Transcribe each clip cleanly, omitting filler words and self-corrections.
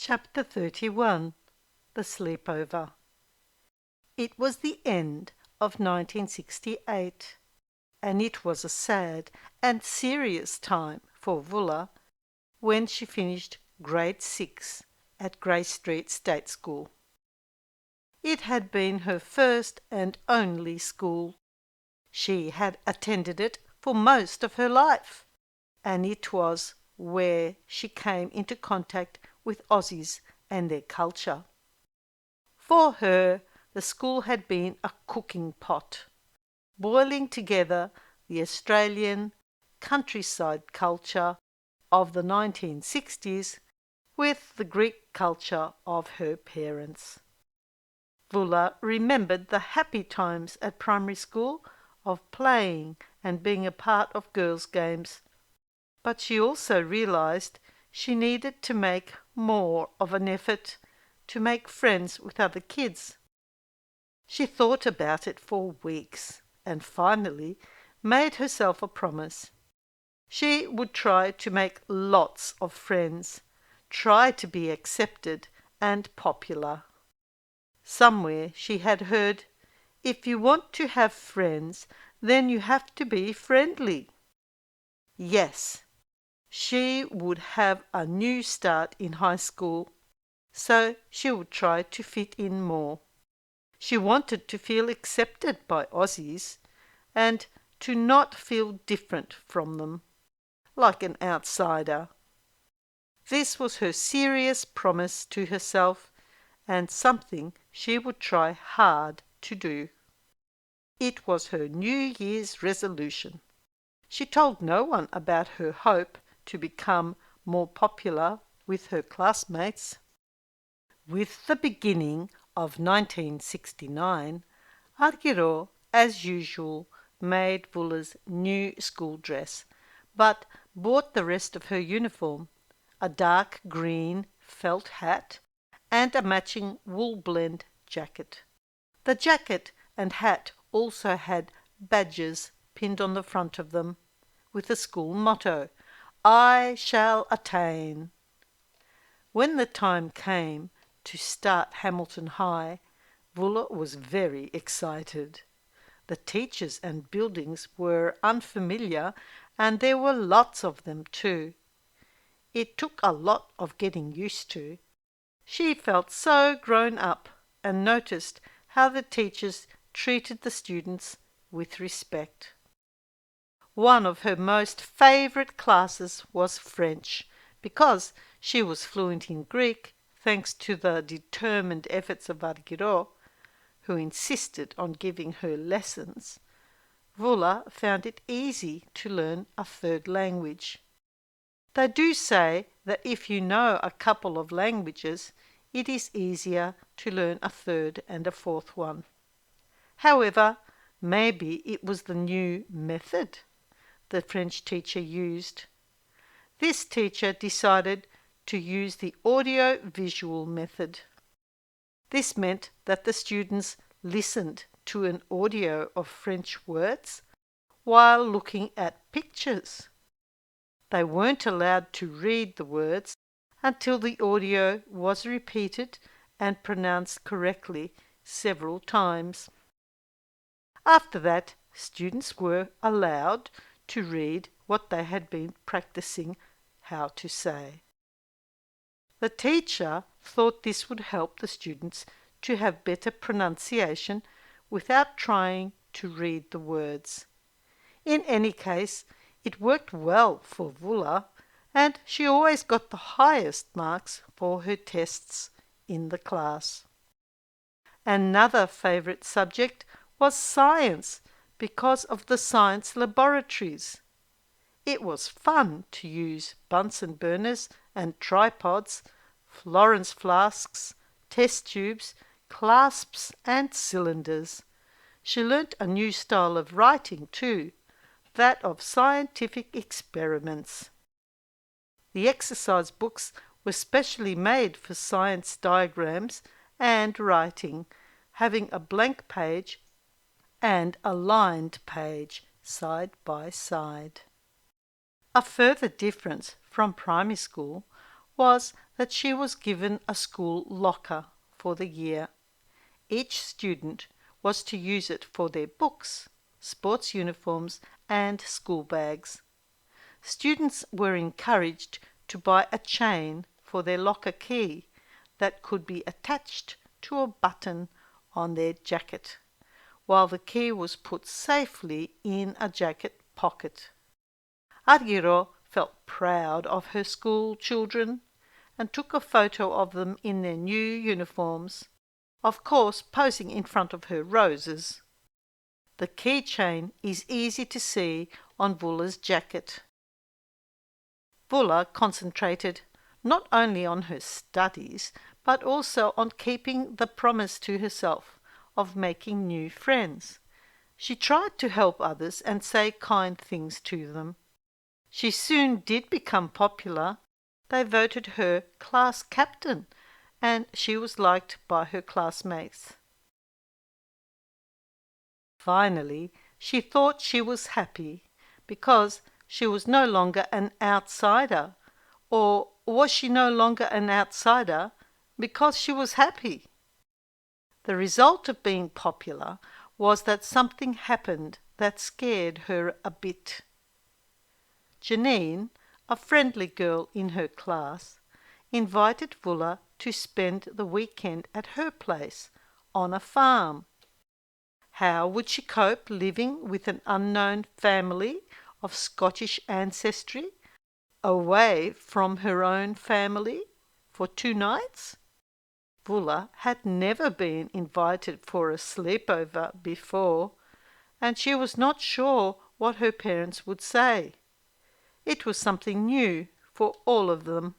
Chapter 31 The Sleepover. It was the end of 1968, and it was a sad and serious time for Vula when she finished grade 6 at Grey Street State School. It had been her first and only school. She had attended it for most of her life, and it was where she came into contact with Aussies and their culture. For her, the school had been a cooking pot, boiling together the Australian countryside culture of the 1960s with the Greek culture of her parents. Vula remembered the happy times at primary school of playing and being a part of girls' games, but she also realised she needed to make more of an effort to make friends with other kids. She thought about it for weeks and finally made herself a promise. She would try to make lots of friends, try to be accepted and popular. Somewhere she had heard, "If you want to have friends, then you have to be friendly." Yes, she would have a new start in high school, so she would try to fit in more. She wanted to feel accepted by Aussies and to not feel different from them, like an outsider. This was her serious promise to herself and something she would try hard to do. It was her New Year's resolution. She told no one about her hope to become more popular with her classmates. With the beginning of 1969, Argiro, as usual, made Vula's new school dress, but bought the rest of her uniform, a dark green felt hat and a matching wool blend jacket. The jacket and hat also had badges pinned on the front of them, with the school motto, "I shall attain." When the time came to start Hamilton High, Vula was very excited. The teachers and buildings were unfamiliar, and there were lots of them too. It took a lot of getting used to. She felt so grown up and noticed how the teachers treated the students with respect. One of her most favourite classes was French, because she was fluent in Greek thanks to the determined efforts of Argiro, who insisted on giving her lessons. Vula found it easy to learn a third language. They do say that if you know a couple of languages, it is easier to learn a third and a fourth one. However, maybe it was the new method the French teacher used. This teacher decided to use the audio-visual method. This meant that the students listened to an audio of French words while looking at pictures. They weren't allowed to read the words until the audio was repeated and pronounced correctly several times. After that, students were allowed to read what they had been practicing how to say. The teacher thought this would help the students to have better pronunciation without trying to read the words. In any case, it worked well for Vula, and she always got the highest marks for her tests in the class. Another favourite subject was science because of the science laboratories. It was fun to use Bunsen burners and tripods, Florence flasks, test tubes, clasps and cylinders. She learnt a new style of writing too, that of scientific experiments. The exercise books were specially made for science diagrams and writing, having a blank page and a lined page side by side. A further difference from primary school was that she was given a school locker for the year. Each student was to use it for their books, sports uniforms, and school bags. Students were encouraged to buy a chain for their locker key that could be attached to a button on their jacket, while the key was put safely in a jacket pocket. Argiro felt proud of her school children and took a photo of them in their new uniforms, of course posing in front of her roses. The keychain is easy to see on Vula's jacket. Vula concentrated not only on her studies, but also on keeping the promise to herself of making new friends. She tried to help others and say kind things to them. She soon did become popular. They voted her class captain, and she was liked by her classmates. Finally, she thought she was happy because she was no longer an outsider. Or was she no longer an outsider because she was happy? The result of being popular was that something happened that scared her a bit. Janine, a friendly girl in her class, invited Vula to spend the weekend at her place on a farm. How would she cope living with an unknown family of Scottish ancestry away from her own family for 2 nights? Vula had never been invited for a sleepover before, and she was not sure what her parents would say. It was something new for all of them.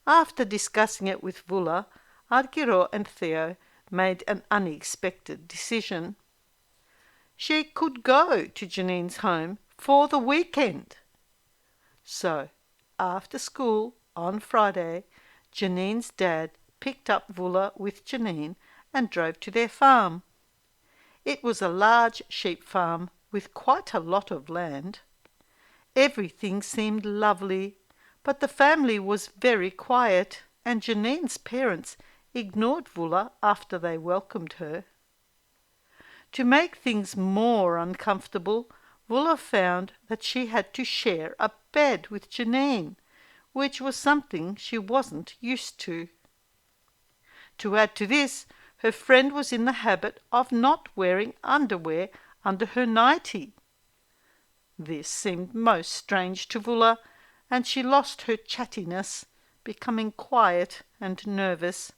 After discussing it with Vula, Argiro and Theo made an unexpected decision. She could go to Janine's home for the weekend. So, after school on Friday, Janine's dad picked up Vula with Janine and drove to their farm. It was a large sheep farm with quite a lot of land. Everything seemed lovely, but the family was very quiet, and Janine's parents ignored Vula after they welcomed her. To make things more uncomfortable, Vula found that she had to share a bed with Janine, which was something she wasn't used to. To add to this, her friend was in the habit of not wearing underwear under her nightie. This seemed most strange to Vula, and she lost her chattiness, becoming quiet and nervous.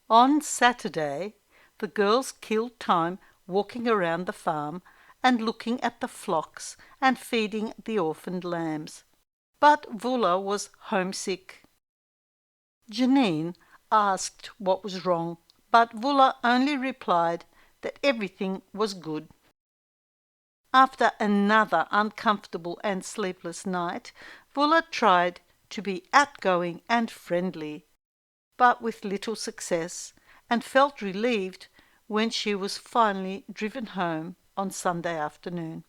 On Saturday, the girls killed time walking around the farm and looking at the flocks and feeding the orphaned lambs. But Vula was homesick. Janine asked what was wrong, but Vula only replied that everything was good. After another uncomfortable and sleepless night, Vula tried to be outgoing and friendly, but with little success, and felt relieved when she was finally driven home on Sunday afternoon.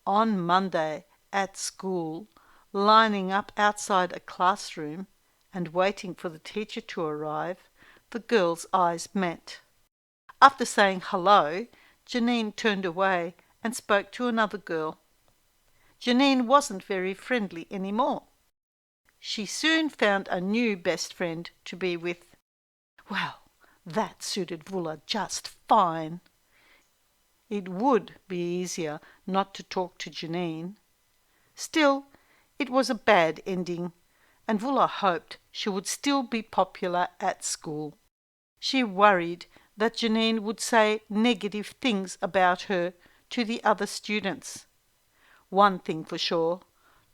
On Monday, at school, lining up outside a classroom and waiting for the teacher to arrive, the girls' eyes met. After saying hello, Janine turned away and spoke to another girl. Janine wasn't very friendly anymore. She soon found a new best friend to be with. Well, that suited Vula just fine. It would be easier not to talk to Janine. Still, it was a bad ending, and Vula hoped she would still be popular at school. She worried that Janine would say negative things about her to the other students. One thing for sure,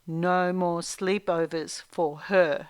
no more sleepovers for her.